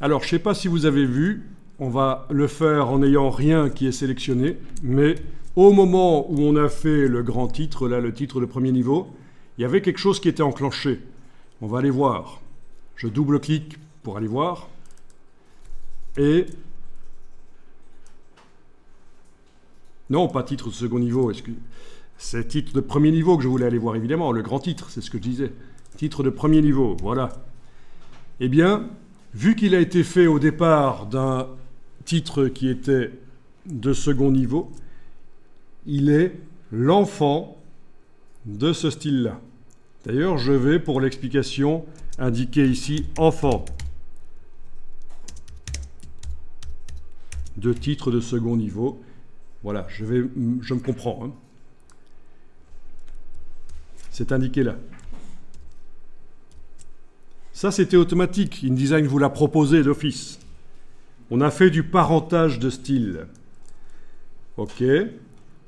Alors, je ne sais pas si vous avez vu, on va le faire en n'ayant rien qui est sélectionné, mais au moment où on a fait le grand titre, là, le titre de premier niveau, il y avait quelque chose qui était enclenché. On va aller voir. Je double-clique pour aller voir. Et... Non, pas titre de second niveau. C'est titre de premier niveau que je voulais aller voir, évidemment. Le grand titre, c'est ce que je disais. Titre de premier niveau, voilà. Eh bien, vu qu'il a été fait au départ d'un titre qui était de second niveau, il est l'enfant de ce style-là. D'ailleurs, je vais, pour l'explication, indiquer ici « enfant » de titre de second niveau. Voilà, je me comprends. Hein. C'est indiqué là. Ça, c'était automatique. InDesign vous l'a proposé d'office. On a fait du parentage de style. OK.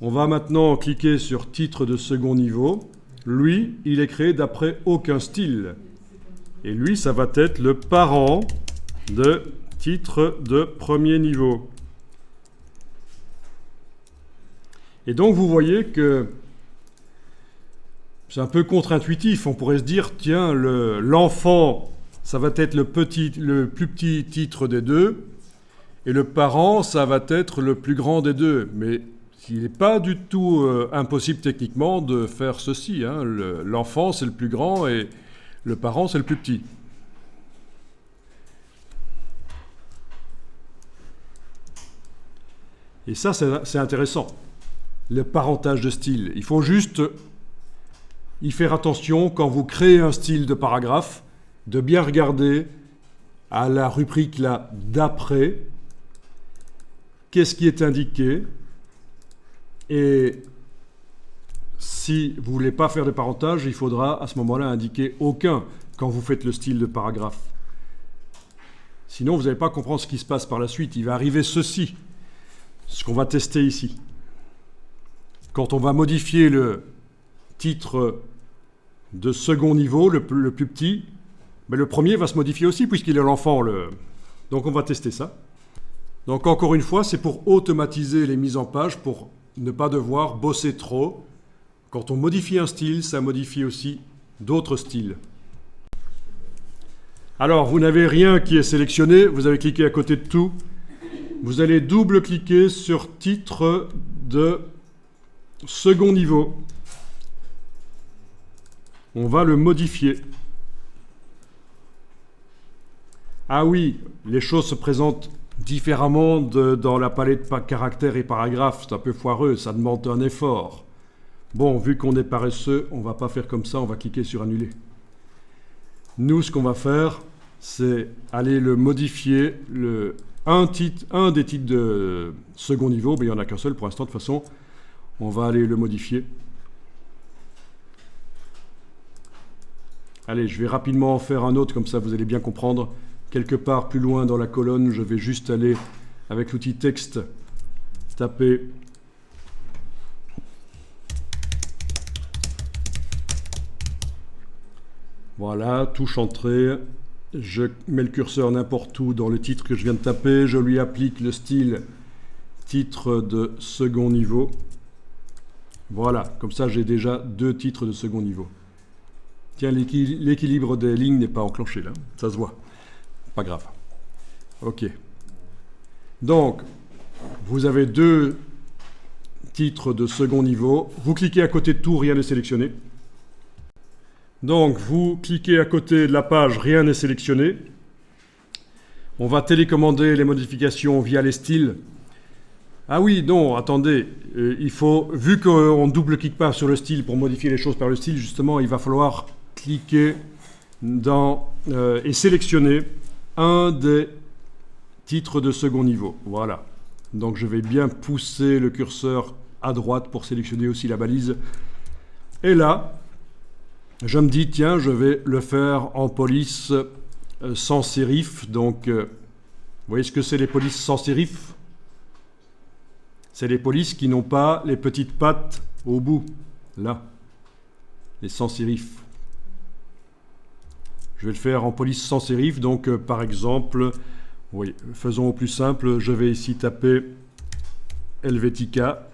On va maintenant cliquer sur titre de second niveau. Lui, il est créé d'après aucun style. Et lui, ça va être le parent de titre de premier niveau. Et donc, vous voyez que c'est un peu contre-intuitif. On pourrait se dire, tiens, l'enfant, ça va être le plus petit titre des deux, et le parent, ça va être le plus grand des deux. Mais il n'est pas du tout impossible techniquement de faire ceci. Hein. L'enfant, c'est le plus grand, et le parent, c'est le plus petit. Et ça, c'est intéressant. Le parentage de style. Il faut juste y faire attention quand vous créez un style de paragraphe, de bien regarder à la rubrique là d'après, qu'est-ce qui est indiqué, et si vous ne voulez pas faire de parentage, il faudra à ce moment-là indiquer aucun quand vous faites le style de paragraphe. Sinon, vous n'allez pas comprendre ce qui se passe par la suite. Il va arriver ceci, ce qu'on va tester ici. Quand on va modifier le titre de second niveau, le plus petit, mais le premier va se modifier aussi puisqu'il est l'enfant. Donc on va tester ça. Donc encore une fois, c'est pour automatiser les mises en page, pour ne pas devoir bosser trop. Quand on modifie un style, ça modifie aussi d'autres styles. Alors, vous n'avez rien qui est sélectionné, vous avez cliqué à côté de tout. Vous allez double-cliquer sur titre de second niveau. On va le modifier. Ah oui, les choses se présentent différemment dans la palette caractères et paragraphes. C'est un peu foireux, ça demande un effort. Bon, vu qu'on est paresseux, on ne va pas faire comme ça, on va cliquer sur annuler. Nous, ce qu'on va faire, c'est aller le modifier. Un des titres de second niveau, mais il n'y en a qu'un seul pour l'instant, de toute façon, on va aller le modifier. Allez, je vais rapidement en faire un autre, comme ça vous allez bien comprendre. Quelque part plus loin dans la colonne, je vais juste aller, avec l'outil texte, taper voilà, touche entrée. Je mets le curseur n'importe où dans le titre que je viens de taper. Je lui applique le style titre de second niveau. Voilà, comme ça j'ai déjà 2 titres de second niveau. Tiens, l'équilibre des lignes n'est pas enclenché là, ça se voit. Pas grave. Ok. Donc, vous avez 2 titres de second niveau. Vous cliquez à côté de tout, rien n'est sélectionné. Donc, vous cliquez à côté de la page, rien n'est sélectionné. On va télécommander les modifications via les styles. Ah oui, non, attendez, il faut, vu qu'on ne double-clique pas sur le style pour modifier les choses par le style, justement, il va falloir cliquer et sélectionner un des titres de second niveau. Voilà. Donc je vais bien pousser le curseur à droite pour sélectionner aussi la balise. Et là, je me dis, tiens, je vais le faire en police sans sérif. Donc, vous voyez ce que c'est les polices sans sérif ? C'est les polices qui n'ont pas les petites pattes au bout. Là, les sans sérif. Je vais le faire en police sans sérif. Donc, par exemple, Oui, faisons au plus simple. Je vais ici taper Helvetica.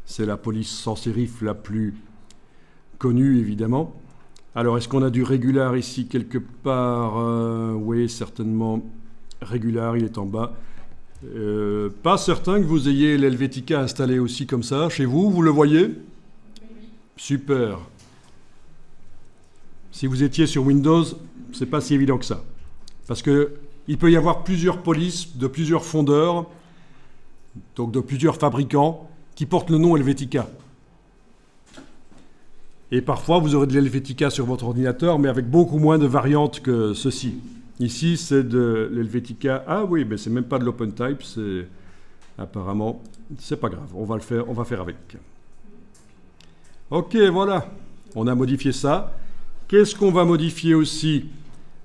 C'est la police sans sérif la plus connue, évidemment. Alors, est-ce qu'on a du Regular ici quelque part? Oui, certainement. Regular, il est en bas. Pas certain que vous ayez l'Helvetica installé aussi comme ça. Chez vous, vous le voyez? Super. Si vous étiez sur Windows, c'est pas si évident que ça. Parce qu'il peut y avoir plusieurs polices de plusieurs fondeurs, donc de plusieurs fabricants, qui portent le nom Helvetica. Et parfois, vous aurez de l'Helvetica sur votre ordinateur, mais avec beaucoup moins de variantes que ceci. Ici, c'est de l'Helvetica. Ah oui, mais c'est même pas de l'OpenType. C'est apparemment, c'est pas grave. On va faire avec. Ok, voilà. On a modifié ça. Qu'est-ce qu'on va modifier aussi?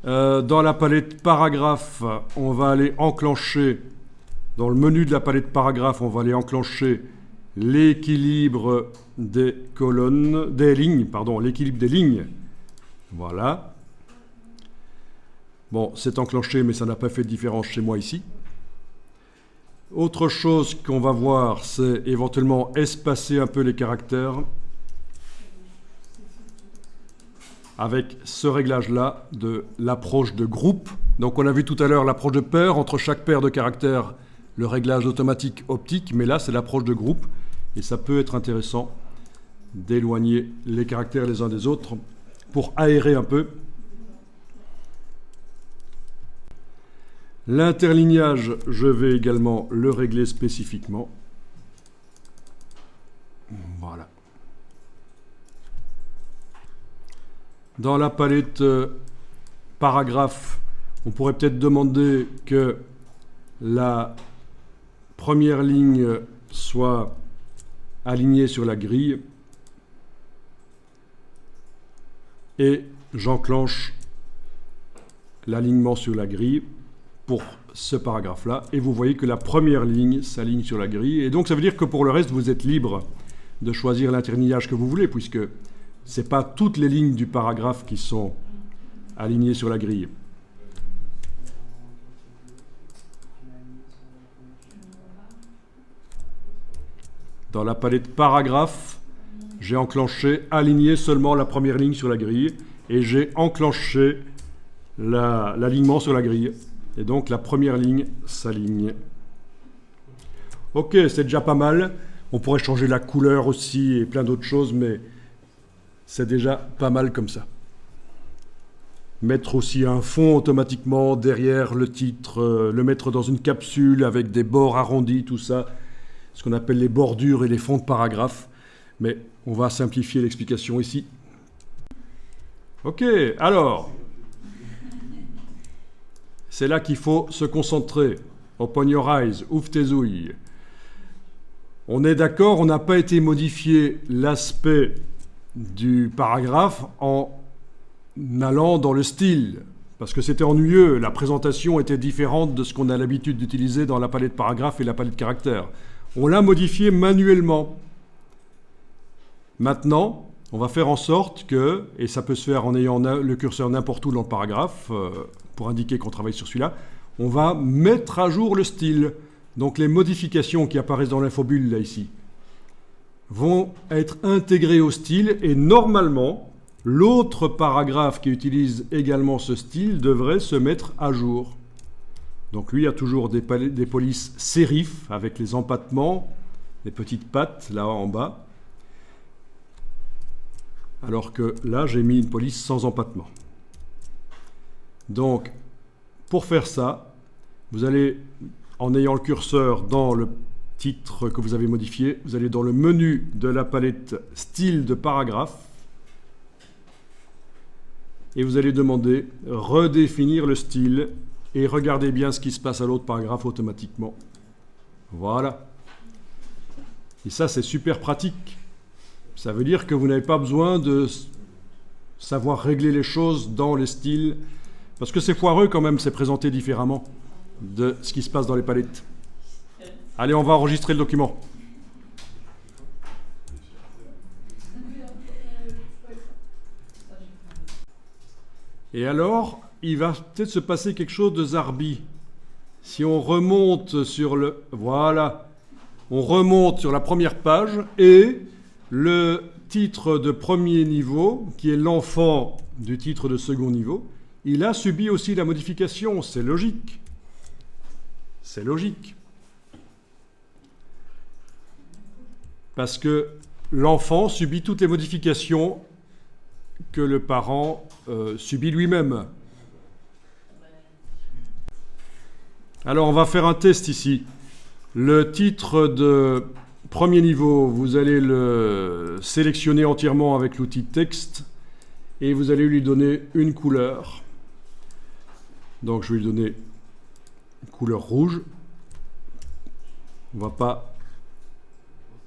Dans la palette paragraphe, on va aller enclencher, dans le menu de la palette paragraphe, on va aller enclencher l'équilibre des colonnes, des lignes, pardon, l'équilibre des lignes. Voilà. Bon, c'est enclenché, mais ça n'a pas fait de différence chez moi ici. Autre chose qu'on va voir, c'est éventuellement espacer un peu les caractères avec ce réglage-là de l'approche de groupe. Donc on a vu tout à l'heure l'approche de paire, entre chaque paire de caractères, le réglage automatique optique, mais là c'est l'approche de groupe, et ça peut être intéressant d'éloigner les caractères les uns des autres pour aérer un peu. L'interlignage, je vais également le régler spécifiquement. Voilà. Dans la palette paragraphe, on pourrait peut-être demander que la première ligne soit alignée sur la grille. Et j'enclenche l'alignement sur la grille pour ce paragraphe-là. Et vous voyez que la première ligne s'aligne sur la grille. Et donc ça veut dire que pour le reste, vous êtes libre de choisir l'interlignage que vous voulez, puisque ce n'est pas toutes les lignes du paragraphe qui sont alignées sur la grille. Dans la palette paragraphe, j'ai enclenché aligner seulement la première ligne sur la grille et j'ai enclenché l'alignement sur la grille. Et donc la première ligne s'aligne. Ok, c'est déjà pas mal. On pourrait changer la couleur aussi et plein d'autres choses, mais c'est déjà pas mal comme ça. Mettre aussi un fond automatiquement derrière le titre, le mettre dans une capsule avec des bords arrondis, tout ça, ce qu'on appelle les bordures et les fonds de paragraphe. Mais on va simplifier l'explication ici. Ok, alors, c'est là qu'il faut se concentrer. Open your eyes, ouvre tes ouïes. On est d'accord, on n'a pas été modifier l'aspect du paragraphe en allant dans le style, parce que c'était ennuyeux, la présentation était différente de ce qu'on a l'habitude d'utiliser dans la palette paragraphe et la palette caractère. On l'a modifié manuellement. Maintenant, on va faire en sorte que, et ça peut se faire en ayant le curseur n'importe où dans le paragraphe, pour indiquer qu'on travaille sur celui-là, on va mettre à jour le style. Donc les modifications qui apparaissent dans l'infobulle, là, ici, vont être intégrées au style, et normalement, l'autre paragraphe qui utilise également ce style devrait se mettre à jour. Donc lui a toujours des polices sérif avec les empattements, les petites pattes là en bas. Alors que là, j'ai mis une police sans empattement. Donc, pour faire ça, vous allez, en ayant le curseur dans le titre que vous avez modifié, vous allez dans le menu de la palette style de paragraphe et vous allez demander redéfinir le style et regardez bien ce qui se passe à l'autre paragraphe automatiquement. Voilà. Et ça, c'est super pratique. Ça veut dire que vous n'avez pas besoin de savoir régler les choses dans les styles, parce que c'est foireux quand même, c'est présenté différemment de ce qui se passe dans les palettes. Allez, on va enregistrer le document. Et alors, il va peut-être se passer quelque chose de zarbi. Si on remonte sur le... Voilà. On remonte sur la première page et le titre de premier niveau, qui est l'enfant du titre de second niveau, il a subi aussi la modification. C'est logique. C'est logique. Parce que l'enfant subit toutes les modifications que le parent subit lui-même. Alors, on va faire un test ici. Le titre de premier niveau, vous allez le sélectionner entièrement avec l'outil texte et vous allez lui donner une couleur. Donc, je vais lui donner une couleur rouge. On ne va pas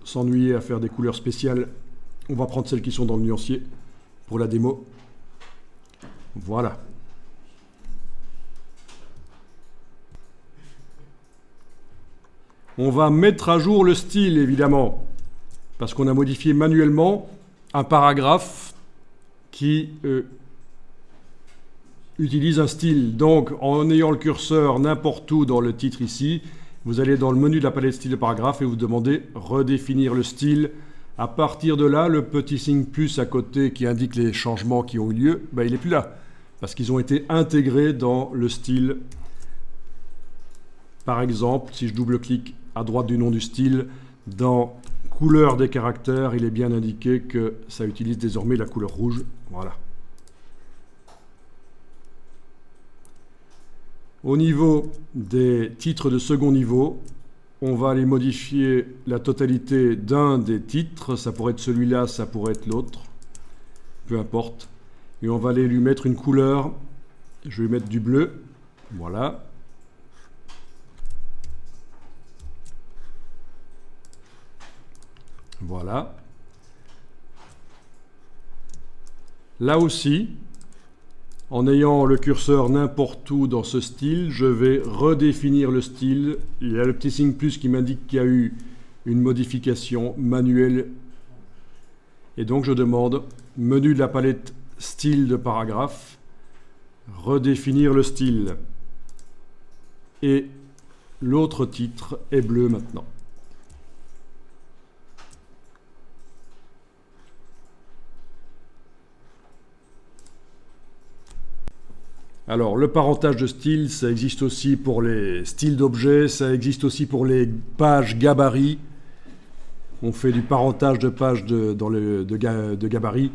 s'ennuyer à faire des couleurs spéciales. On va prendre celles qui sont dans le nuancier pour la démo. Voilà. On va mettre à jour le style, évidemment, parce qu'on a modifié manuellement un paragraphe qui utilise un style. Donc, en ayant le curseur n'importe où dans le titre ici, vous allez dans le menu de la palette style de paragraphe et vous demandez redéfinir le style. À partir de là, le petit signe plus à côté qui indique les changements qui ont eu lieu, il n'est plus là, parce qu'ils ont été intégrés dans le style. Par exemple, si je double-clique à droite du nom du style, dans couleur des caractères, il est bien indiqué que ça utilise désormais la couleur rouge. Voilà. Au niveau des titres de second niveau, on va aller modifier la totalité d'un des titres. Ça pourrait être celui-là, ça pourrait être l'autre. Peu importe. Et on va aller lui mettre une couleur. Je vais lui mettre du bleu. Voilà. Voilà. Là aussi, en ayant le curseur n'importe où dans ce style, je vais redéfinir le style. Il y a le petit signe plus qui m'indique qu'il y a eu une modification manuelle. Et donc je demande, menu de la palette style de paragraphe, redéfinir le style. Et l'autre titre est bleu maintenant. Alors, le parentage de style, ça existe aussi pour les styles d'objets, ça existe aussi pour les pages gabarit. On fait du parentage de pages de gabarit.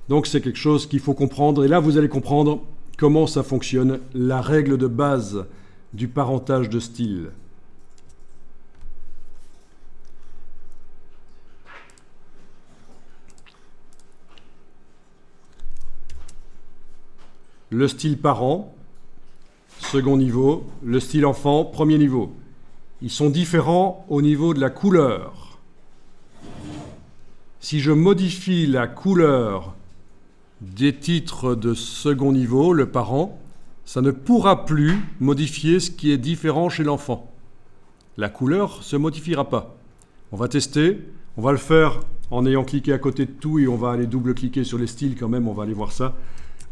Donc, c'est quelque chose qu'il faut comprendre. Et là, vous allez comprendre comment ça fonctionne, la règle de base du parentage de style. Le style parent, second niveau, le style enfant, premier niveau. Ils sont différents au niveau de la couleur. Si je modifie la couleur des titres de second niveau, le parent, ça ne pourra plus modifier ce qui est différent chez l'enfant. La couleur ne se modifiera pas. On va tester, on va le faire en ayant cliqué à côté de tout et on va aller double-cliquer sur les styles quand même, on va aller voir ça.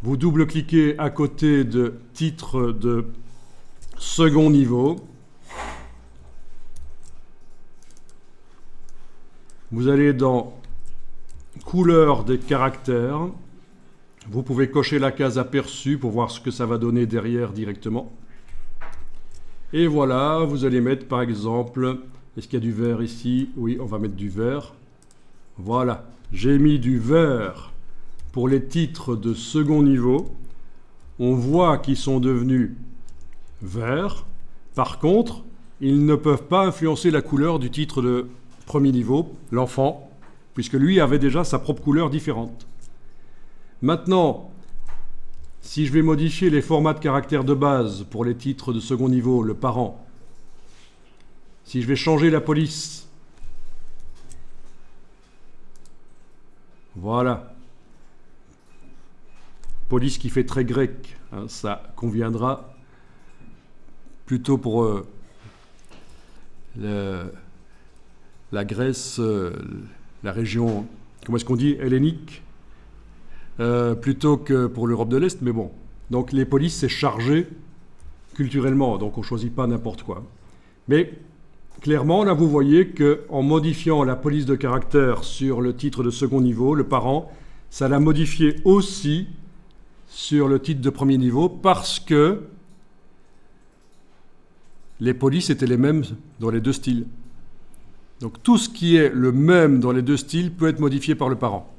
Vous double-cliquez à côté de titre de second niveau. Vous allez dans couleur des caractères. Vous pouvez cocher la case aperçu pour voir ce que ça va donner derrière directement. Et voilà, vous allez mettre par exemple, est-ce qu'il y a du vert ici? Oui, on va mettre du vert. Voilà, j'ai mis du vert. Pour les titres de second niveau, on voit qu'ils sont devenus verts. Par contre, ils ne peuvent pas influencer la couleur du titre de premier niveau, l'enfant, puisque lui avait déjà sa propre couleur différente. Maintenant, si je vais modifier les formats de caractères de base pour les titres de second niveau, le parent, si je vais changer la police, voilà. Police qui fait très grec, hein, ça conviendra plutôt pour la Grèce, la région, comment est-ce qu'on dit, hellénique, plutôt que pour l'Europe de l'Est, mais bon, Donc les polices, c'est chargé culturellement, donc on ne choisit pas n'importe quoi. Mais clairement, là, vous voyez qu'en modifiant la police de caractère sur le titre de second niveau, le parent, ça l'a modifié aussi sur le titre de premier niveau parce que les polices étaient les mêmes dans les deux styles. Donc tout ce qui est le même dans les deux styles peut être modifié par le parent.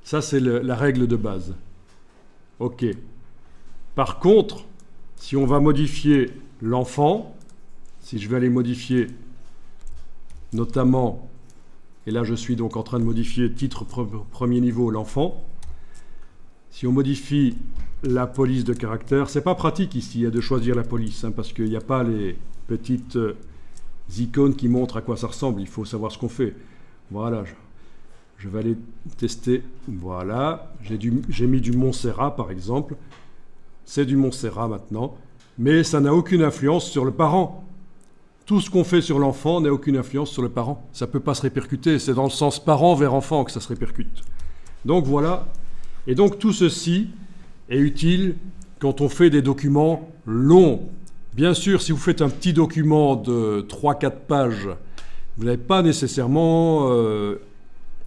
Ça, c'est la règle de base. OK. Par contre, si on va modifier l'enfant, si je vais aller modifier notamment, et là je suis donc en train de modifier titre premier niveau l'enfant, si on modifie la police de caractère, c'est pas pratique ici de choisir la police, hein, parce qu'il n'y a pas les petites icônes qui montrent à quoi ça ressemble, il faut savoir ce qu'on fait. Voilà, je vais aller tester, voilà, j'ai mis du Montserrat par exemple, c'est du Montserrat maintenant, mais ça n'a aucune influence sur le parent. Tout ce qu'on fait sur l'enfant n'a aucune influence sur le parent. Ça ne peut pas se répercuter, c'est dans le sens parent vers enfant que ça se répercute. Donc voilà, et donc tout ceci est utile quand on fait des documents longs. Bien sûr, si vous faites un petit document de 3-4 pages, vous n'avez pas nécessairement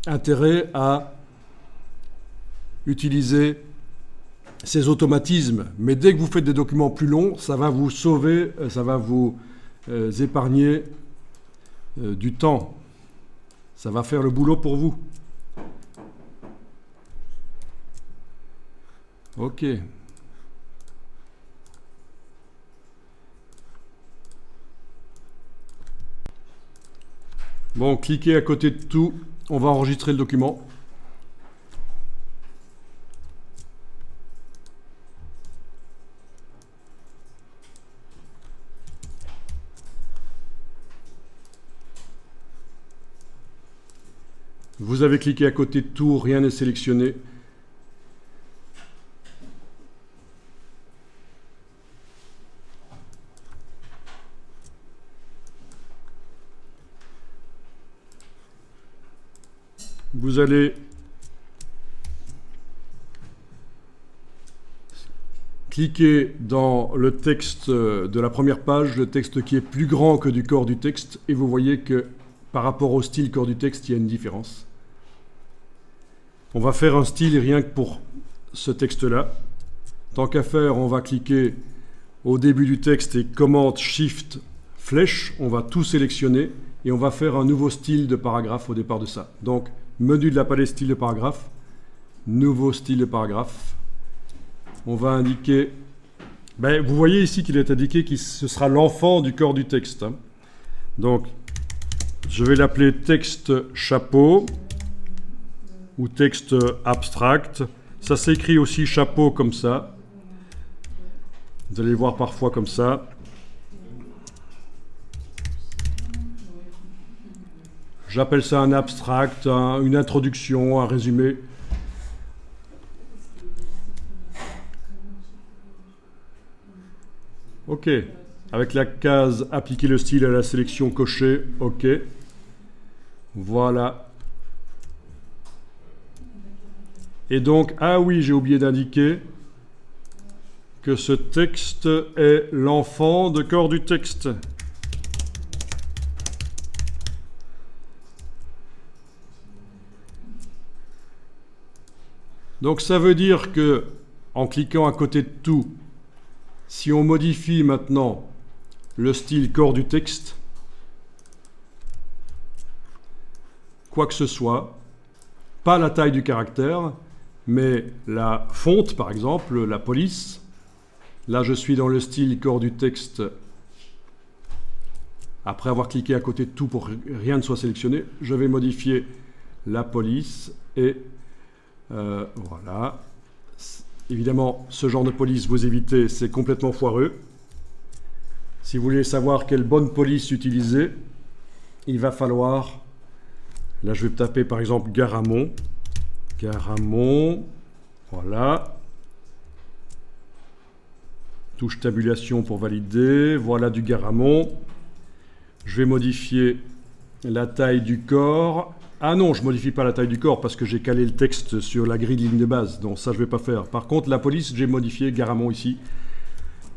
intérêt à utiliser ces automatismes. Mais dès que vous faites des documents plus longs, ça va vous sauver, ça va vous épargner du temps. Ça va faire le boulot pour vous. OK. Bon, cliquez à côté de tout. On va enregistrer le document. Vous avez cliqué à côté de tout, rien n'est sélectionné. Vous allez cliquer dans le texte de la première page, le texte qui est plus grand que du corps du texte, et vous voyez que par rapport au style corps du texte, il y a une différence. On va faire un style rien que pour ce texte-là. Tant qu'à faire, on va cliquer au début du texte et commande Shift flèche, on va tout sélectionner et on va faire un nouveau style de paragraphe au départ de ça. Donc, menu de la palette style de paragraphe, nouveau style de paragraphe. On va indiquer, vous voyez ici qu'il est indiqué que ce sera l'enfant du corps du texte. Hein. Donc, je vais l'appeler texte chapeau ou texte abstract. Ça s'écrit aussi chapeau comme ça. Vous allez le voir parfois comme ça. J'appelle ça un abstract, une introduction, un résumé. OK. Avec la case « Appliquer le style à la sélection cochée », OK. Voilà. Et donc, ah oui, j'ai oublié d'indiquer que ce texte est l'enfant de corps du texte. Donc ça veut dire que, en cliquant à côté de tout, si on modifie maintenant le style corps du texte, quoi que ce soit, pas la taille du caractère, mais la fonte par exemple, la police, là je suis dans le style corps du texte, après avoir cliqué à côté de tout pour que rien ne soit sélectionné, je vais modifier la police et voilà. Évidemment, ce genre de police, vous évitez, c'est complètement foireux. Si vous voulez savoir quelle bonne police utiliser, il va falloir... Là, je vais taper par exemple Garamond. Garamond, voilà. Touche tabulation pour valider. Voilà du Garamond. Je vais modifier la taille du corps. Ah non, je modifie pas la taille du corps parce que j'ai calé le texte sur la grille de ligne de base. Donc ça, je vais pas faire. Par contre, la police, j'ai modifié Garamond ici.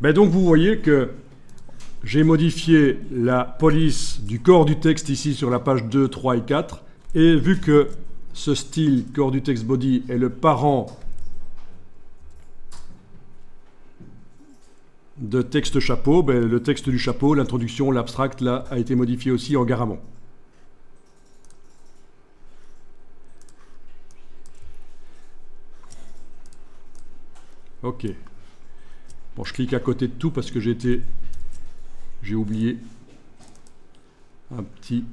Ben donc vous voyez que j'ai modifié la police du corps du texte ici sur la page 2, 3 et 4. Et vu que ce style corps du texte body est le parent de texte chapeau, ben le texte du chapeau, l'introduction, l'abstract, là, a été modifié aussi en Garamond. Ok. Bon, je clique à côté de tout parce que j'ai oublié un petit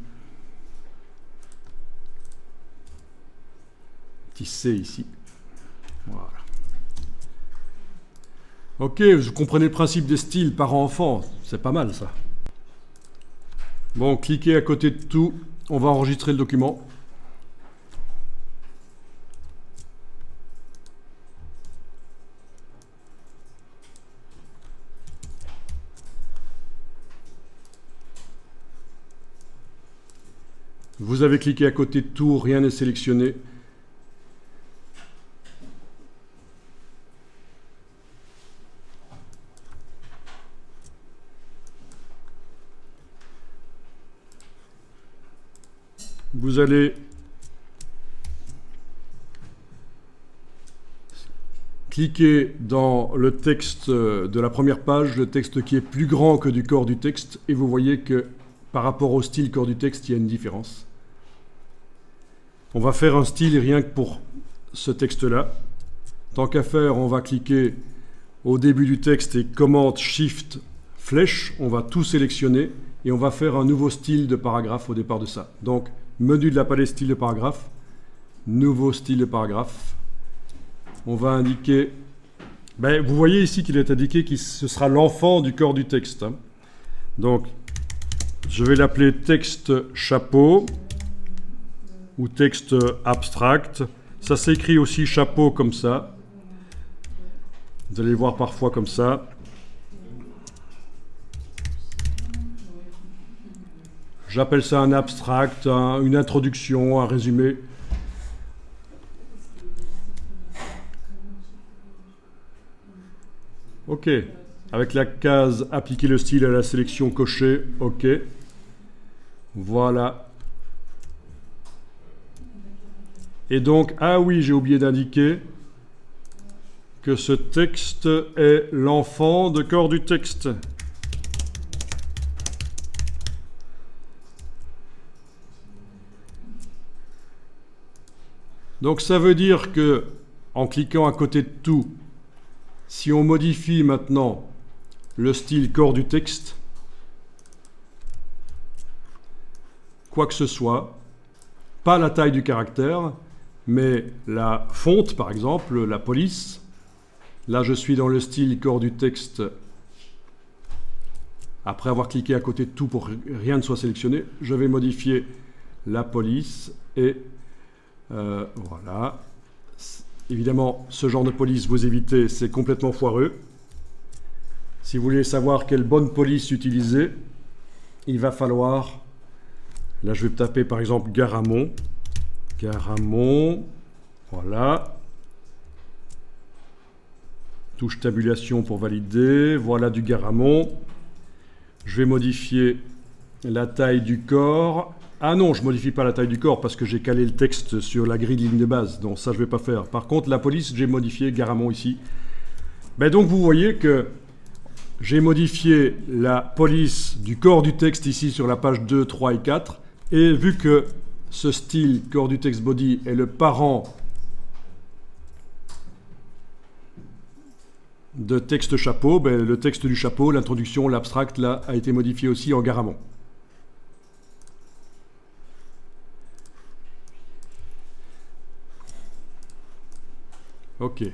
C ici. Voilà. Ok, vous comprenez le principe des styles parent-enfant. C'est pas mal, ça. Bon, cliquez à côté de tout. On va enregistrer le document. Vous avez cliqué à côté de tout, rien n'est sélectionné. Vous allez cliquer dans le texte de la première page, le texte qui est plus grand que du corps du texte, et vous voyez que par rapport au style corps du texte, il y a une différence. On va faire un style rien que pour ce texte-là. Tant qu'à faire, on va cliquer au début du texte et commande Shift flèche. On va tout sélectionner et on va faire un nouveau style de paragraphe au départ de ça. Donc, menu de la palette style de paragraphe, nouveau style de paragraphe. On va indiquer... Ben, vous voyez ici qu'il est indiqué que ce sera l'enfant du corps du texte. Donc, je vais l'appeler texte chapeau ou texte abstract. Ça s'écrit aussi chapeau comme ça. Vous allez voir parfois comme ça. J'appelle ça un abstract, une introduction, un résumé. OK. Avec la case appliquer le style à la sélection cochée. OK. Voilà. Et donc, ah oui, j'ai oublié d'indiquer que ce texte est l'enfant de corps du texte. Donc ça veut dire que, en cliquant à côté de tout, si on modifie maintenant le style corps du texte, quoi que ce soit, pas la taille du caractère, mais la fonte, par exemple, la police. Là, je suis dans le style corps du texte. Après avoir cliqué à côté de tout pour que rien ne soit sélectionné, je vais modifier la police et voilà. Évidemment, ce genre de police, vous évitez, c'est complètement foireux. Si vous voulez savoir quelle bonne police utiliser, il va falloir... Là, je vais taper par exemple Garamond. Garamond, voilà. Touche tabulation pour valider. Voilà du Garamond. Je vais modifier la taille du corps. Ah non, je ne modifie pas la taille du corps parce que j'ai calé le texte sur la grille de ligne de base. Donc ça, je ne vais pas faire. Par contre, la police, j'ai modifié Garamond ici. Ben donc, vous voyez que j'ai modifié la police du corps du texte ici sur la page 2, 3 et 4. Et vu que ce style corps du texte body est le parent de texte chapeau, ben le texte du chapeau, l'introduction, l'abstract, là, a été modifié aussi en Garamond. Ok.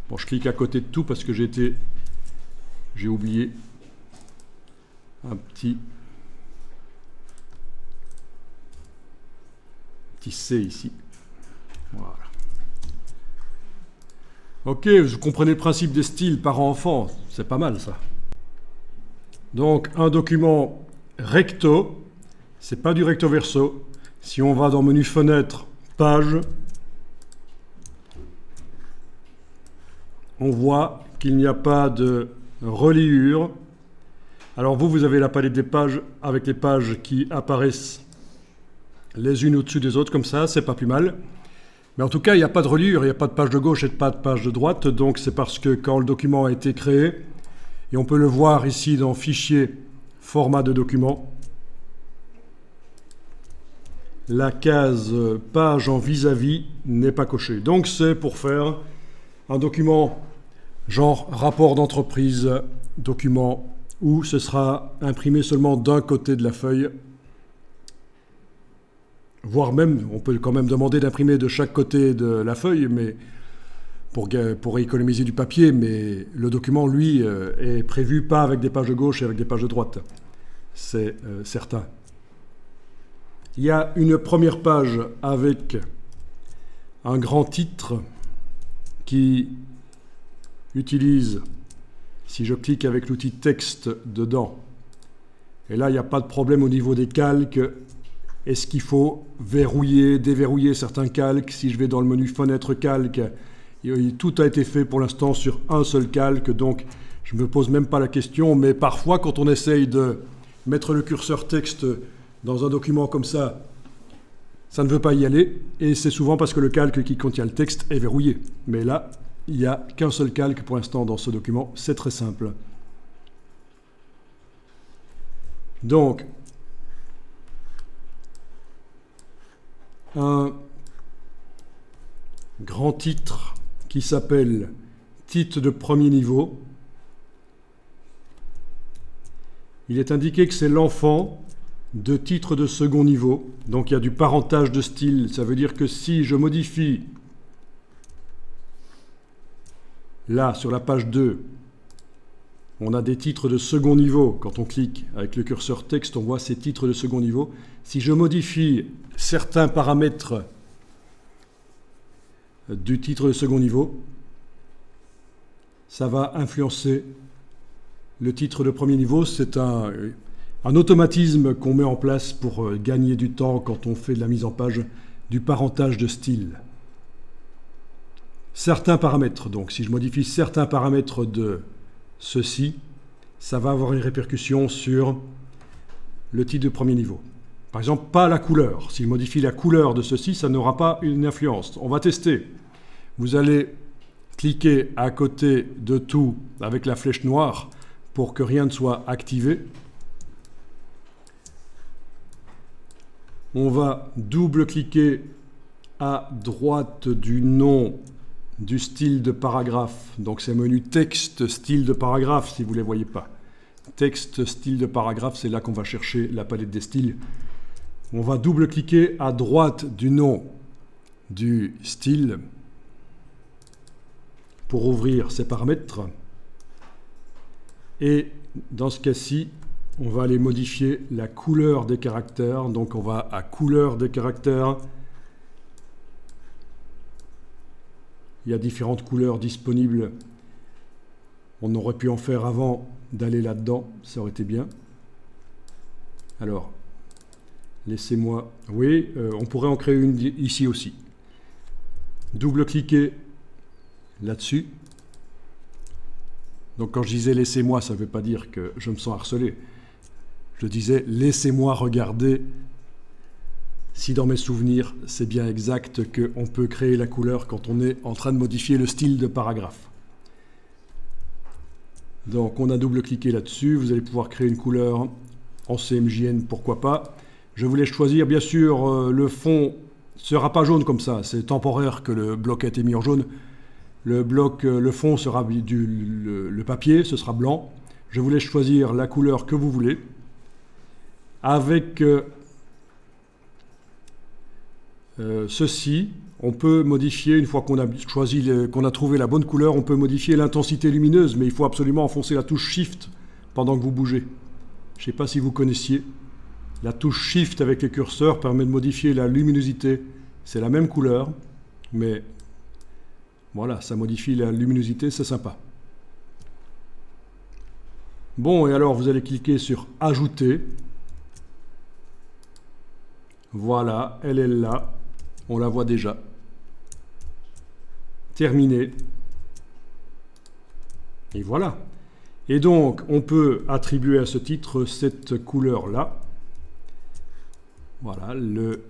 Bon, je clique à côté de tout parce que j'ai oublié un petit C ici. Voilà. Ok, vous comprenez le principe des styles parent-enfant. C'est pas mal, ça. Donc, un document recto, c'est pas du recto verso, Si on va dans menu fenêtre, page, on voit qu'il n'y a pas de reliure. Alors vous avez la palette des pages avec les pages qui apparaissent les unes au-dessus des autres comme ça, c'est pas plus mal. Mais en tout cas, il n'y a pas de reliure, il n'y a pas de page de gauche et pas de page de droite, donc c'est parce que quand le document a été créé, et on peut le voir ici dans Fichier, Format de document, la case page en vis-à-vis n'est pas cochée. Donc c'est pour faire un document genre rapport d'entreprise, document où ce sera imprimé seulement d'un côté de la feuille, voire même, on peut quand même demander d'imprimer de chaque côté de la feuille, mais pour économiser du papier, mais le document, lui, est prévu pas avec des pages de gauche et avec des pages de droite. C'est certain. Il y a une première page avec un grand titre qui utilise, si je clique avec l'outil texte dedans, et là, il n'y a pas de problème au niveau des calques. Est-ce qu'il faut verrouiller, déverrouiller certains calques? Si je vais dans le menu fenêtre calque, tout a été fait pour l'instant sur un seul calque, donc je ne me pose même pas la question. Mais parfois, quand on essaye de mettre le curseur texte dans un document comme ça ne veut pas y aller. Et c'est souvent parce que le calque qui contient le texte est verrouillé. Mais là, il n'y a qu'un seul calque pour l'instant dans ce document. C'est très simple. Donc, un grand titre qui s'appelle titre de premier niveau. Il est indiqué que c'est l'enfant de titre de second niveau. Donc il y a du parentage de style. Ça veut dire que si je modifie là sur la page 2, on a des titres de second niveau. Quand on clique avec le curseur texte, on voit ces titres de second niveau. Si je modifie certains paramètres du titre de second niveau, ça va influencer le titre de premier niveau. C'est un automatisme qu'on met en place pour gagner du temps quand on fait de la mise en page du parentage de style. Certains paramètres, donc si je modifie certains paramètres de ceci, ça va avoir une répercussion sur le titre de premier niveau. Par exemple, pas la couleur. Si je modifie la couleur de ceci, ça n'aura pas une influence. On va tester. Vous allez cliquer à côté de tout avec la flèche noire pour que rien ne soit activé. On va double-cliquer à droite du nom du style de paragraphe. Donc c'est menu texte, style de paragraphe, si vous ne les voyez pas. Texte, style de paragraphe, c'est là qu'on va chercher la palette des styles. On va double-cliquer à droite du nom du style pour ouvrir ces paramètres. Et dans ce cas-ci, on va aller modifier la couleur des caractères. Donc on va à couleur des caractères. Il y a différentes couleurs disponibles. On aurait pu en faire avant d'aller là-dedans. Ça aurait été bien. Alors, laissez-moi... Oui, on pourrait en créer une ici aussi. Double-cliquez là-dessus. Donc quand je disais « laissez-moi », ça ne veut pas dire que je me sens harcelé. Je disais « laissez-moi regarder » si dans mes souvenirs, c'est bien exact qu'on peut créer la couleur quand on est en train de modifier le style de paragraphe. Donc on a double-cliqué là-dessus, vous allez pouvoir créer une couleur en CMJN, pourquoi pas. Je voulais choisir, bien sûr, le fond ne sera pas jaune comme ça, c'est temporaire que le bloc a été mis en jaune. Le fond sera le papier, ce sera blanc. Je voulais choisir la couleur que vous voulez. Avec ceci, on peut modifier, une fois qu'on a choisi, qu'on a trouvé la bonne couleur, on peut modifier l'intensité lumineuse, mais il faut absolument enfoncer la touche Shift pendant que vous bougez. Je ne sais pas si vous connaissiez. La touche Shift avec les curseurs permet de modifier la luminosité. C'est la même couleur, mais voilà, ça modifie la luminosité, c'est sympa. Bon, et alors vous allez cliquer sur Ajouter. Voilà, elle est là. On la voit déjà. Terminé. Et voilà. Et donc, on peut attribuer à ce titre cette couleur-là. Voilà, le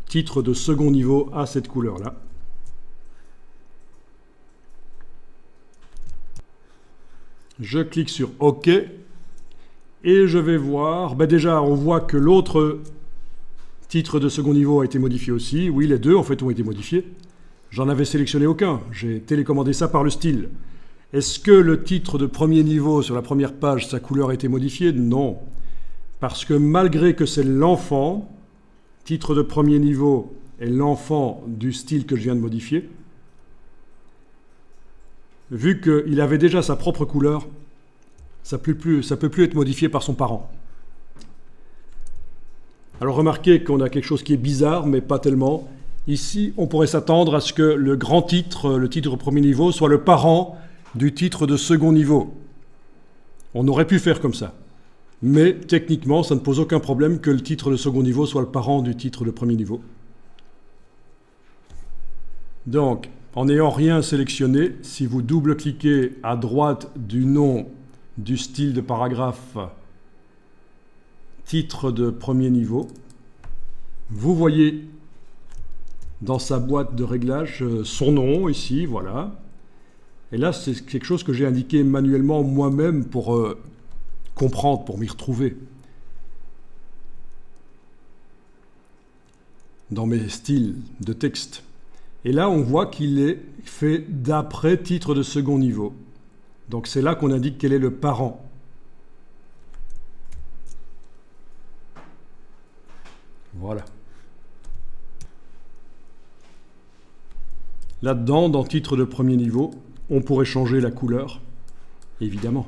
titre de second niveau a cette couleur-là. Je clique sur OK. Et je vais voir, déjà on voit que l'autre titre de second niveau a été modifié aussi. Oui, les deux en fait ont été modifiés. J'en avais sélectionné aucun. J'ai télécommandé ça par le style. Est-ce que le titre de premier niveau sur la première page, sa couleur a été modifiée? Non. Parce que malgré que c'est l'enfant, titre de premier niveau est l'enfant du style que je viens de modifier, vu qu'il avait déjà sa propre couleur, ça peut plus être modifié par son parent. Alors remarquez qu'on a quelque chose qui est bizarre, mais pas tellement. Ici, on pourrait s'attendre à ce que le grand titre, le titre de premier niveau, soit le parent du titre de second niveau. On aurait pu faire comme ça. Mais techniquement, ça ne pose aucun problème que le titre de second niveau soit le parent du titre de premier niveau. Donc, en n'ayant rien sélectionné, si vous double-cliquez à droite du nom du style de paragraphe titre de premier niveau, vous voyez dans sa boîte de réglage son nom ici, voilà. Et là, c'est quelque chose que j'ai indiqué manuellement moi-même pour comprendre, pour m'y retrouver. Dans mes styles de texte. Et là, on voit qu'il est fait d'après titre de second niveau. Donc c'est là qu'on indique quel est le parent. Voilà. Là-dedans, dans titre de premier niveau, on pourrait changer la couleur, évidemment.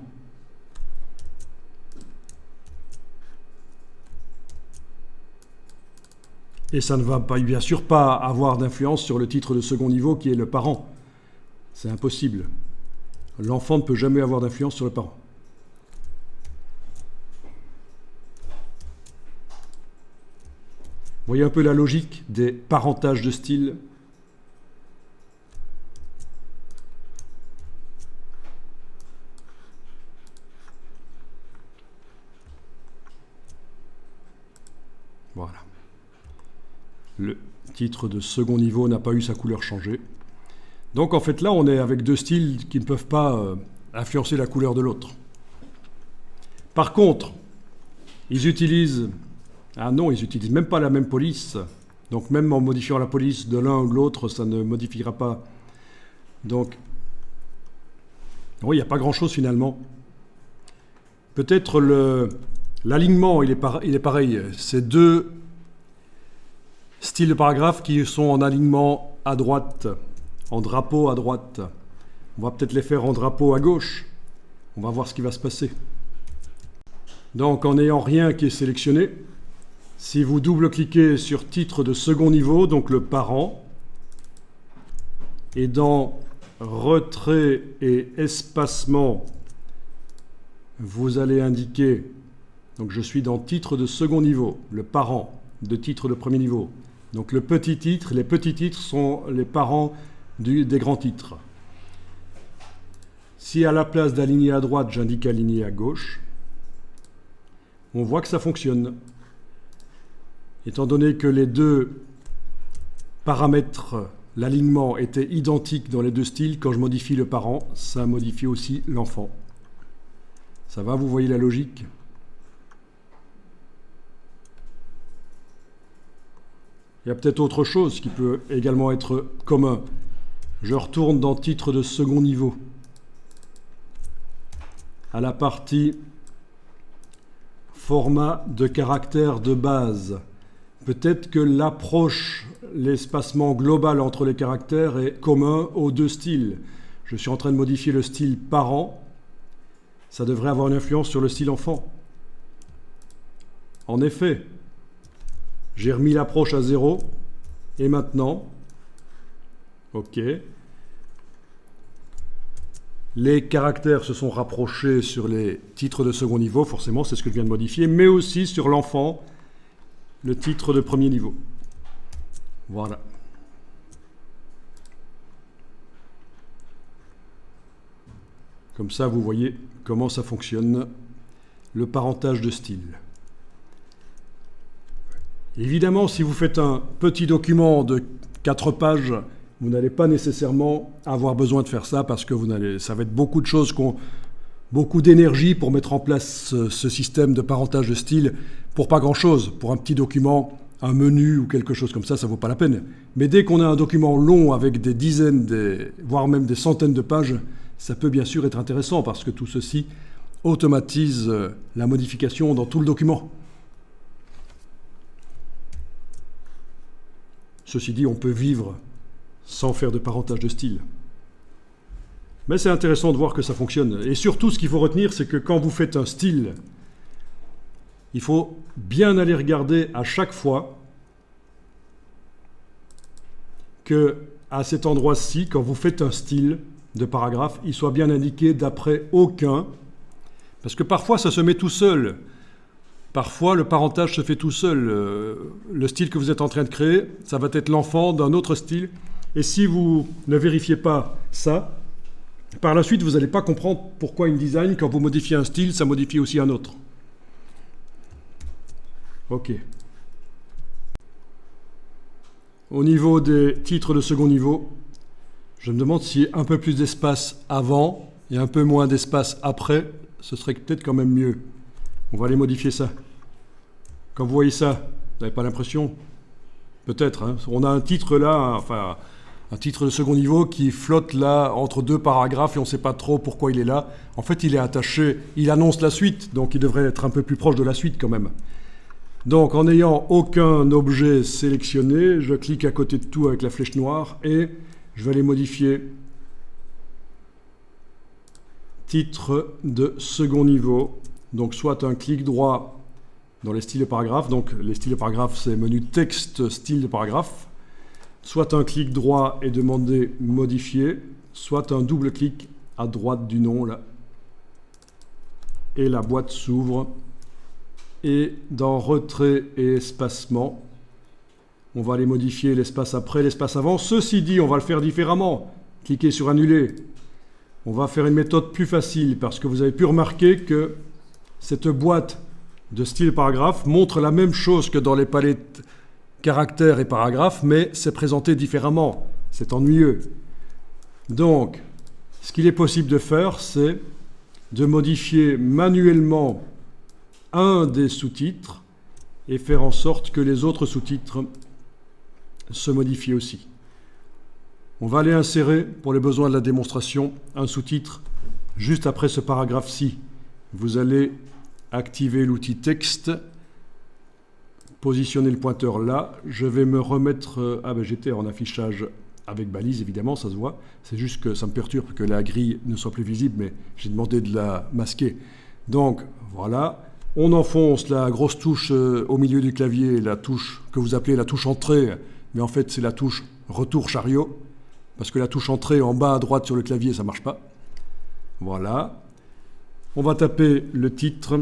Et ça ne va pas, bien sûr pas avoir d'influence sur le titre de second niveau qui est le parent. C'est impossible. L'enfant ne peut jamais avoir d'influence sur le parent. Vous voyez un peu la logique des parentages de style. Voilà. Le titre de second niveau n'a pas eu sa couleur changée. Donc en fait là, on est avec deux styles qui ne peuvent pas influencer la couleur de l'autre. Par contre, ils utilisent... Ah non, ils n'utilisent même pas la même police. Donc même en modifiant la police de l'un ou de l'autre, ça ne modifiera pas. Donc, oui, il n'y a pas grand-chose finalement. Peut-être l'alignement, il est pareil. C'est deux styles de paragraphes qui sont en alignement à droite, en drapeau à droite. On va peut-être les faire en drapeau à gauche. On va voir ce qui va se passer. Donc, en n'ayant rien qui est sélectionné, si vous double-cliquez sur titre de second niveau, donc le parent, et dans retrait et espacement, vous allez indiquer, donc je suis dans titre de second niveau, le parent de titre de premier niveau. Donc le petit titre, les petits titres sont les parents des grands titres. Si à la place d'aligner à droite, j'indique aligner à gauche, on voit que ça fonctionne. Étant donné que les deux paramètres, l'alignement, étaient identiques dans les deux styles, quand je modifie le parent, ça modifie aussi l'enfant. Ça va, vous voyez la logique? Il y a peut-être autre chose qui peut également être commun. Je retourne dans titre de second niveau, à la partie format de caractère de base. Peut-être que l'approche, l'espacement global entre les caractères est commun aux deux styles. Je suis en train de modifier le style parent. Ça devrait avoir une influence sur le style enfant. En effet, j'ai remis l'approche à 0. Et maintenant, OK. Les caractères se sont rapprochés sur les titres de second niveau, forcément, c'est ce que je viens de modifier, mais aussi sur l'enfant le titre de premier niveau. Voilà. Comme ça, vous voyez comment ça fonctionne, le parentage de style. Évidemment, si vous faites un petit document de 4 pages, vous n'allez pas nécessairement avoir besoin de faire ça parce que ça va être beaucoup de choses, beaucoup d'énergie pour mettre en place ce système de parentage de style pour pas grand-chose. Pour un petit document, un menu ou quelque chose comme ça ne vaut pas la peine. Mais dès qu'on a un document long avec des dizaines, voire même des centaines de pages, ça peut bien sûr être intéressant parce que tout ceci automatise la modification dans tout le document. Ceci dit, on peut vivre sans faire de parentage de style. Mais c'est intéressant de voir que ça fonctionne. Et surtout, ce qu'il faut retenir, c'est que quand vous faites un style, il faut bien aller regarder à chaque fois que, à cet endroit-ci, quand vous faites un style de paragraphe, il soit bien indiqué d'après aucun, parce que parfois ça se met tout seul. Parfois le parentage se fait tout seul. Le style que vous êtes en train de créer, ça va être l'enfant d'un autre style. Et si vous ne vérifiez pas ça, par la suite, vous n'allez pas comprendre pourquoi InDesign, quand vous modifiez un style, ça modifie aussi un autre. OK. Au niveau des titres de second niveau, je me demande si un peu plus d'espace avant et un peu moins d'espace après, ce serait peut-être quand même mieux. On va aller modifier ça. Quand vous voyez ça, vous n'avez pas l'impression? Peut-être. Hein, on a un titre là, enfin un titre de second niveau qui flotte là entre 2 paragraphes et on ne sait pas trop pourquoi il est là. En fait, il est attaché, il annonce la suite, donc il devrait être un peu plus proche de la suite quand même. Donc en n'ayant aucun objet sélectionné, je clique à côté de tout avec la flèche noire et je vais aller modifier titre de second niveau. Donc soit un clic droit dans les styles de paragraphe, donc les styles de paragraphe c'est menu texte, style de paragraphe, soit un clic droit et demander modifier, soit un double clic à droite du nom là, et la boîte s'ouvre. Et dans retrait et espacement, on va aller modifier l'espace après, l'espace avant. Ceci dit, on va le faire différemment. Cliquez sur annuler. On va faire une méthode plus facile parce que vous avez pu remarquer que cette boîte de style paragraphe montre la même chose que dans les palettes caractères et paragraphes, mais c'est présenté différemment. C'est ennuyeux. Donc, ce qu'il est possible de faire, c'est de modifier manuellement un des sous-titres et faire en sorte que les autres sous-titres se modifient aussi. On va aller insérer, pour les besoins de la démonstration, un sous-titre juste après ce paragraphe-ci. Vous allez activer l'outil texte, positionner le pointeur là. Je vais me remettre... j'étais en affichage avec balise, évidemment, ça se voit. C'est juste que ça me perturbe que la grille ne soit plus visible, mais j'ai demandé de la masquer. Donc, voilà. On enfonce la grosse touche au milieu du clavier, la touche que vous appelez la touche entrée, mais en fait c'est la touche retour chariot, parce que la touche entrée en bas à droite sur le clavier, ça ne marche pas. Voilà. On va taper le titre.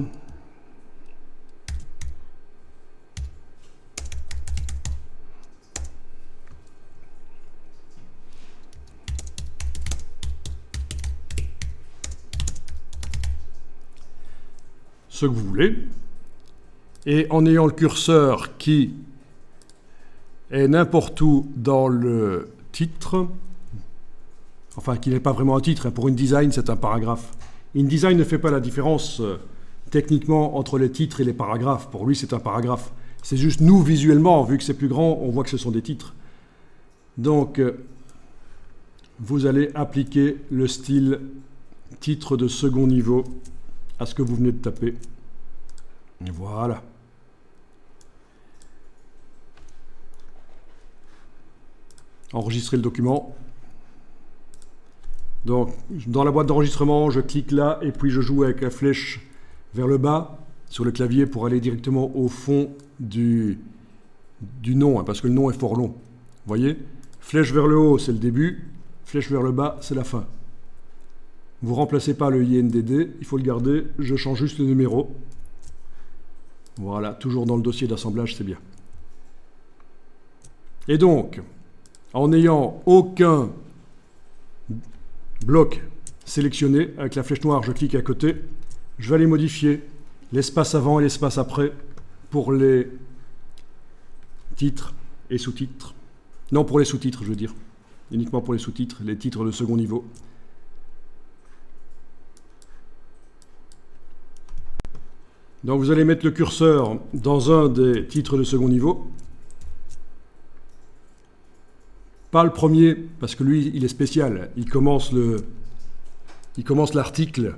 Ce que vous voulez, et en ayant le curseur qui est n'importe où dans le titre, enfin qui n'est pas vraiment un titre, pour InDesign c'est un paragraphe. InDesign ne fait pas la différence techniquement entre les titres et les paragraphes, pour lui c'est un paragraphe. C'est juste nous visuellement, vu que c'est plus grand, on voit que ce sont des titres. Donc vous allez appliquer le style titre de second niveau à ce que vous venez de taper. Voilà. Enregistrer le document. Donc, dans la boîte d'enregistrement, je clique là et puis je joue avec la flèche vers le bas sur le clavier pour aller directement au fond du nom, parce que le nom est fort long. Vous voyez? Flèche vers le haut, c'est le début. Flèche vers le bas, c'est la fin. Vous ne remplacez pas le INDD, il faut le garder, je change juste le numéro. Voilà, toujours dans le dossier d'assemblage, c'est bien. Et donc, en n'ayant aucun bloc sélectionné, avec la flèche noire, je clique à côté, je vais aller modifier l'espace avant et l'espace après pour les titres et sous-titres. Non, pour les sous-titres, je veux dire. Uniquement pour les sous-titres, les titres de second niveau. Donc vous allez mettre le curseur dans un des titres de second niveau. Pas le premier, parce que lui, il est spécial. Il commence l'article.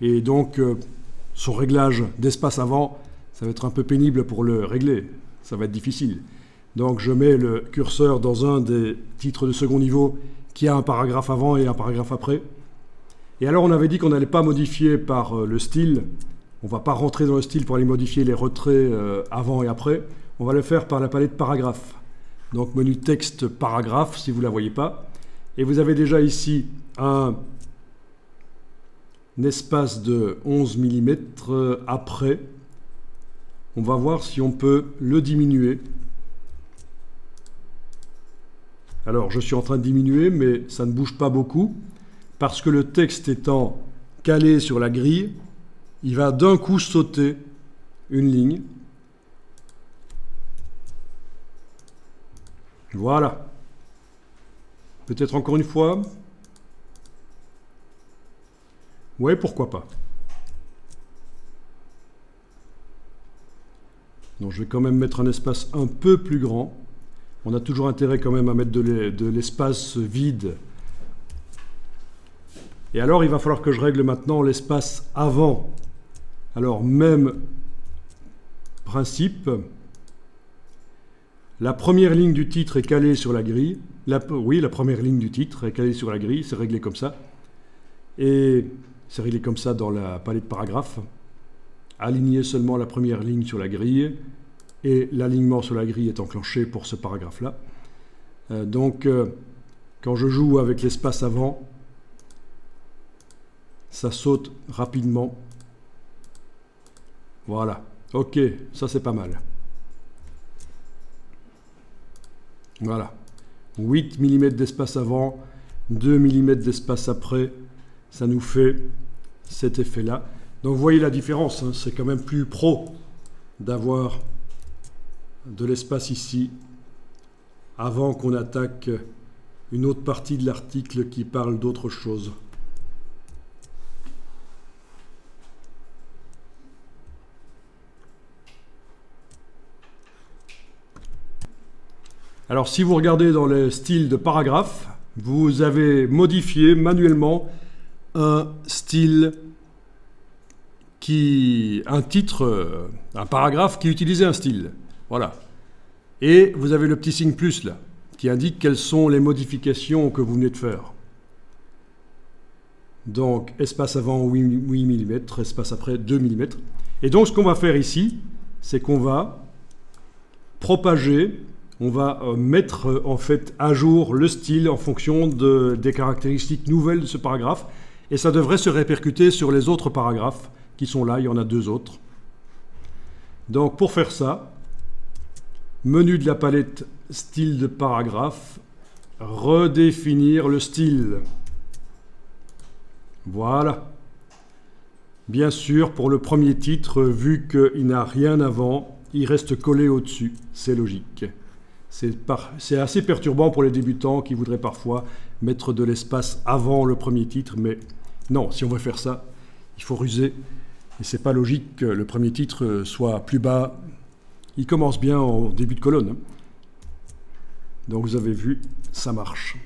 Et donc, son réglage d'espace avant, ça va être un peu pénible pour le régler. Ça va être difficile. Donc je mets le curseur dans un des titres de second niveau qui a un paragraphe avant et un paragraphe après. Et alors on avait dit qu'on n'allait pas modifier par le style. On ne va pas rentrer dans le style pour aller modifier les retraits avant et après. On va le faire par la palette paragraphe. Donc menu texte paragraphe si vous ne la voyez pas. Et vous avez déjà ici un espace de 11 mm après. On va voir si on peut le diminuer. Alors, je suis en train de diminuer, mais ça ne bouge pas beaucoup, parce que le texte étant calé sur la grille, il va d'un coup sauter une ligne. Voilà. Peut-être encore une fois. Ouais, pourquoi pas. Donc, je vais quand même mettre un espace un peu plus grand. On a toujours intérêt quand même à mettre de l'espace vide. Et alors, il va falloir que je règle maintenant l'espace avant. Alors, même principe. La première ligne du titre est calée sur la grille. Oui, la première ligne du titre est calée sur la grille. C'est réglé comme ça. Et c'est réglé comme ça dans la palette paragraphe. Aligner seulement la première ligne sur la grille. Et l'alignement sur la grille est enclenché pour ce paragraphe-là. Donc, quand je joue avec l'espace avant, ça saute rapidement. Voilà. Ok, ça c'est pas mal. Voilà. 8 mm d'espace avant, 2 mm d'espace après. Ça nous fait cet effet-là. Donc, vous voyez la différence. Hein, c'est quand même plus pro d'avoir de l'espace ici avant qu'on attaque une autre partie de l'article qui parle d'autre chose. Alors si vous regardez dans le style de paragraphe, vous avez modifié manuellement un style un titre, un paragraphe qui utilisait un style. Voilà. Et vous avez le petit signe plus là, qui indique quelles sont les modifications que vous venez de faire. Donc, espace avant 8 mm, espace après 2 mm. Et donc, ce qu'on va faire ici, c'est qu'on va propager, on va mettre en fait à jour le style en fonction des caractéristiques nouvelles de ce paragraphe. Et ça devrait se répercuter sur les autres paragraphes qui sont là. Il y en a 2 autres. Donc, pour faire ça, menu de la palette style de paragraphe, redéfinir le style. Voilà. Bien sûr, pour le premier titre, vu qu'il n'a rien avant, il reste collé au-dessus. C'est logique. C'est assez perturbant pour les débutants qui voudraient parfois mettre de l'espace avant le premier titre, mais non, si on veut faire ça, il faut ruser. Et c'est pas logique que le premier titre soit plus bas. Il commence bien en début de colonne. Donc vous avez vu, ça marche.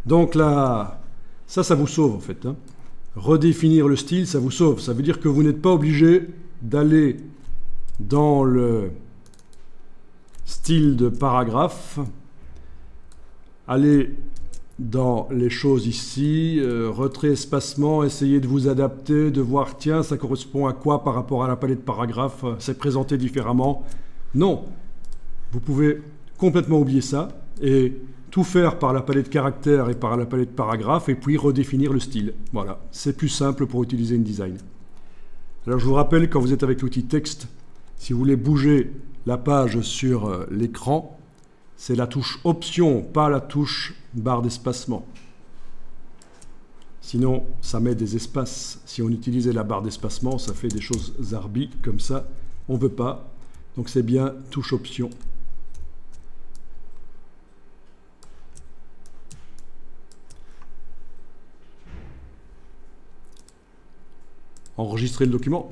Donc là, ça vous sauve en fait. Hein. Redéfinir le style, ça vous sauve. Ça veut dire que vous n'êtes pas obligé d'aller dans le style de paragraphe, aller dans les choses ici, retrait, espacement, essayez de vous adapter, de voir, tiens, ça correspond à quoi par rapport à la palette paragraphe, c'est présenté différemment. Non, vous pouvez complètement oublier ça et tout faire par la palette caractère et par la palette paragraphe et puis redéfinir le style. Voilà, c'est plus simple pour utiliser InDesign. Alors je vous rappelle, quand vous êtes avec l'outil texte, si vous voulez bouger la page sur l'écran, c'est la touche option, pas la touche barre d'espacement. Sinon, ça met des espaces. Si on utilisait la barre d'espacement, ça fait des choses zarbi, comme ça. On ne veut pas. Donc c'est bien touche option. Enregistrer le document.